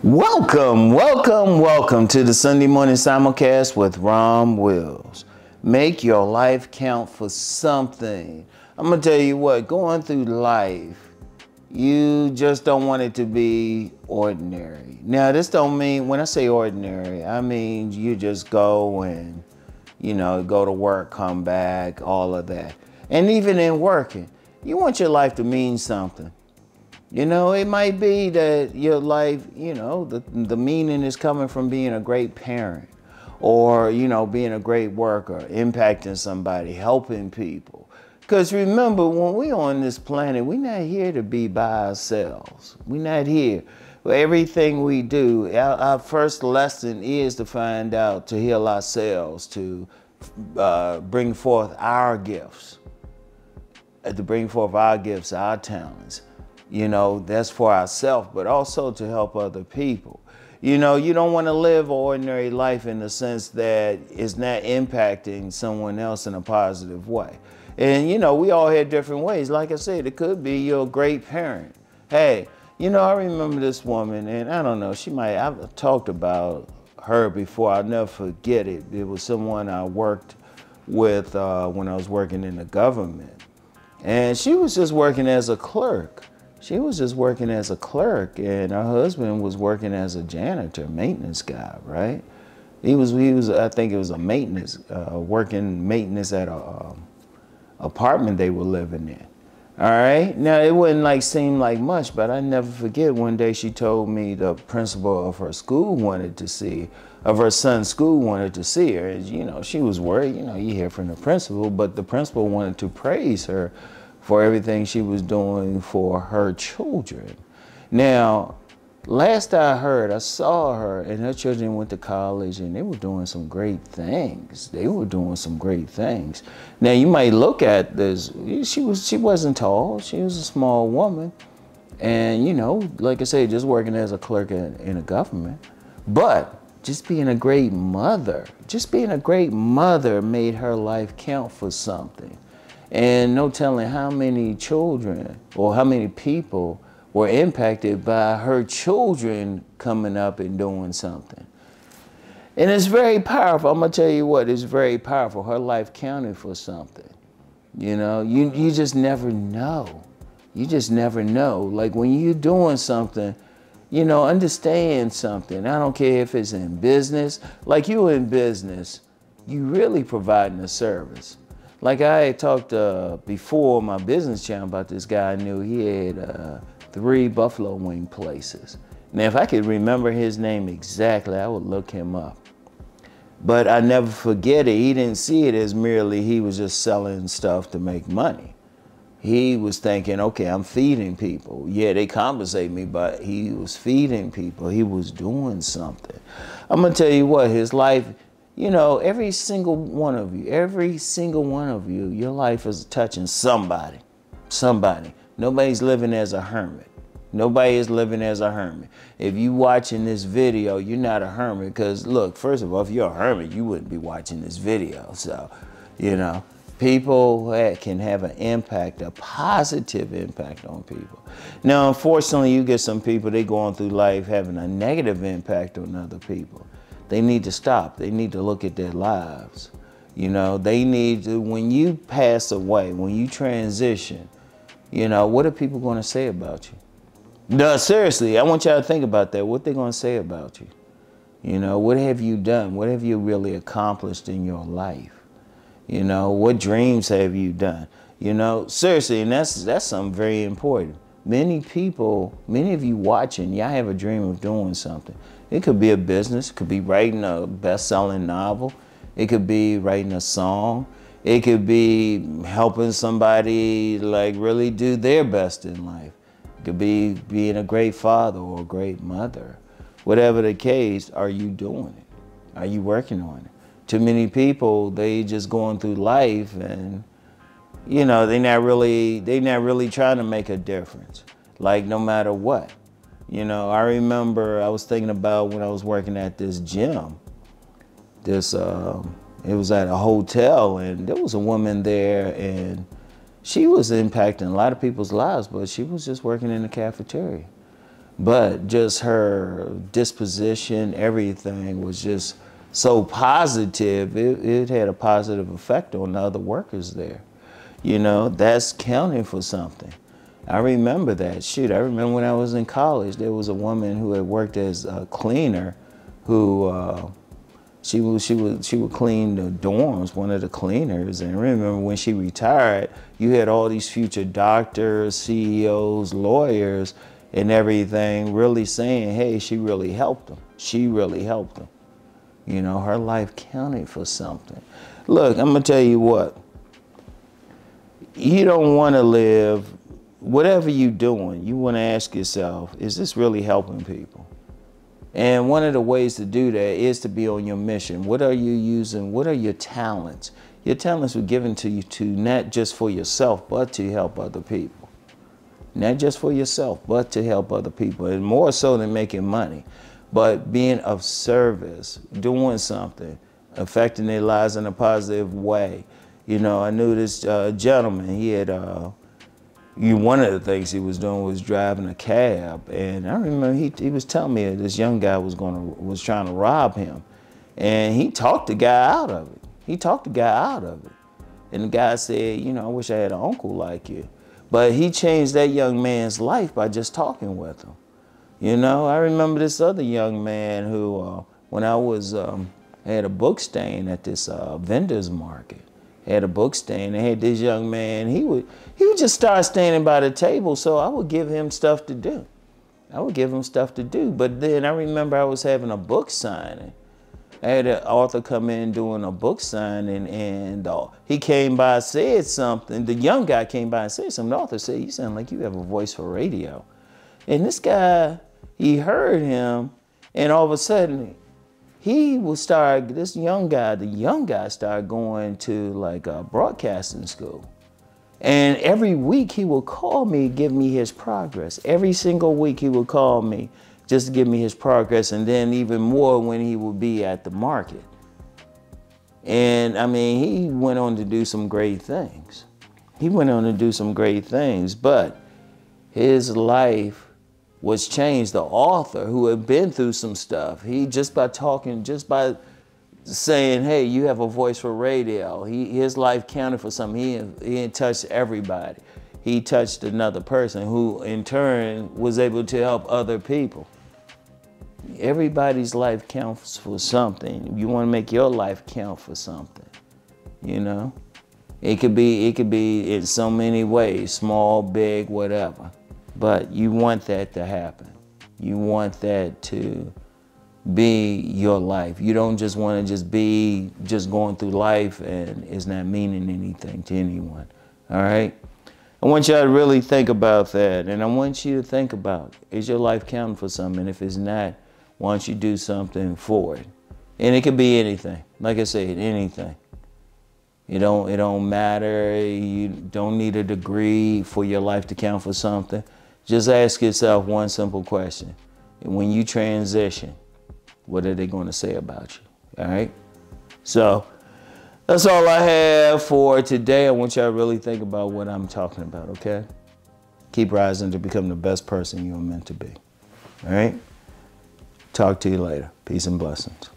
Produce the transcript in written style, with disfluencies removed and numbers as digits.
Welcome to the Sunday morning simulcast with Rom Wills. Make your life count for something. I'm gonna tell you what, going through life, you just don't want it to be ordinary. Now, this don't mean, when I say ordinary, I mean you just go and, go to work, come back, all of that. And even in working, you want your life to mean something. It might be that your life, the meaning is coming from being a great parent or, being a great worker, impacting somebody, helping people. Because remember, when we're on this planet, we're not here to be by ourselves. We're not here. Everything we do, our first lesson is to find out, to heal ourselves, to bring forth our gifts, our talents. That's for ourselves, but also to help other people. You don't want to live an ordinary life in the sense that it's not impacting someone else in a positive way. And, we all had different ways. Like I said, it could be you're a great parent. Hey, I remember this woman, and I don't know, I've talked about her before. I'll never forget it. It was someone I worked with when I was working in the government. And she was just working as a clerk. and her husband was working as a janitor, maintenance guy, right? He was, I think it was a maintenance, working maintenance at a apartment they were living in. All right, now it wouldn't seem like much, but I never forget one day she told me the principal of her school of her son's school wanted to see her. And, she was worried, you hear from the principal, but the principal wanted to praise her for everything she was doing for her children. Now, last I heard, I saw her and her children went to college and they were doing some great things. Now, you might look at this, she wasn't tall, she was a small woman. And, like I said, just working as a clerk in a government. But just being a great mother made her life count for something. And no telling how many children or how many people were impacted by her children coming up and doing something. And it's very powerful. I'm gonna tell you what, it's very powerful. Her life counted for something. You just never know. Like when you're doing something, understand something. I don't care if it's in business. Like you in business, you really providing a service. Like I had talked before on my business channel about this guy I knew. He had 3 buffalo wing places. Now, if I could remember his name exactly, I would look him up. But I never forget it. He didn't see it as merely he was just selling stuff to make money. He was thinking, okay, I'm feeding people. Yeah, they compensate me, but he was feeding people. He was doing something. I'm gonna tell you what, his life, every single one of you, your life is touching somebody. Nobody's living as a hermit. Nobody is living as a hermit. If you watching this video, you're not a hermit because, look, first of all, if you're a hermit, you wouldn't be watching this video. So, people can have an impact, a positive impact on people. Now, unfortunately, you get some people, they going through life having a negative impact on other people. They need to stop. They need to look at their lives. They need to, when you pass away, when you transition, what are people going to say about you? No, seriously, I want y'all to think about that. What they're going to say about you. What have you done? What have you really accomplished in your life? What dreams have you done? Seriously, and that's something very important. Many of you watching, y'all have a dream of doing something. It could be a business, it could be writing a best-selling novel, it could be writing a song, it could be helping somebody really do their best in life. It could be being a great father or a great mother. Whatever the case, are you doing it? Are you working on it? Too many people, they just going through life and they're not really trying to make a difference. No matter what. I remember I was thinking about when I was working at this gym. It was at a hotel and there was a woman there and she was impacting a lot of people's lives, but she was just working in the cafeteria. but just her disposition, everything was just so positive. It had a positive effect on the other workers there. You know, that's counting for something. I remember that. Shoot, I remember when I was in college, there was a woman who had worked as a cleaner who she would clean the dorms, one of the cleaners. And I remember when she retired, you had all these future doctors, CEOs, lawyers, and everything really saying, hey, she really helped them. She really helped them. You know, her life counted for something. Look, I'm gonna tell you what. You don't wanna live, whatever you're doing, you wanna ask yourself, is this really helping people? And one of the ways to do that is to be on your mission. What are you using? What are your talents? Your talents were given to you to not just for yourself, but to help other people. Not just for yourself, but to help other people. And more so than making money, but being of service, doing something, affecting their lives in a positive way. You know, I knew this gentleman, he had, one of the things he was doing was driving a cab. And I remember he was telling me this young guy was trying to rob him. And he talked the guy out of it. He talked the guy out of it. And the guy said, you know, I wish I had an uncle like you. But he changed that young man's life by just talking with him. You know, I remember this other young man who, when I was, had a book stand at this vendor's market. Had a book stand, and had this young man, he would just start standing by the table, so I would give him stuff to do. I would give him stuff to do. But then I remember I was having a book signing. I had an author come in doing a book signing, and he came by and said something. The young guy came by and said something. The author said, you sound like you have a voice for radio. And this guy, he heard him, and all of a sudden, he would start, the young guy started going to like a broadcasting school. And every week he would call me, give me his progress. Every single week he would call me just to give me his progress, and then even more when he would be at the market. And I mean, he went on to do some great things. He went on to do some great things, but his life was changed. The author who had been through some stuff, he just by saying, hey, you have a voice for radio, his life counted for something. He touched everybody. He touched another person who in turn was able to help other people. Everybody's life counts for something. You want to make your life count for something, you know? It could be in so many ways, small, big, whatever. But you want that to happen. You want that to be your life. You don't just want to just be going through life and it's not meaning anything to anyone, all right? I want y'all to really think about that, and I want you to think about, is your life counting for something? And if it's not, why don't you do something for it? And it could be anything. Like I said, anything. It don't matter. You don't need a degree for your life to count for something. Just ask yourself one simple question. When you transition, what are they going to say about you? All right? So that's all I have for today. I want y'all to really think about what I'm talking about, okay? Keep rising to become the best person you're meant to be. All right? Talk to you later. Peace and blessings.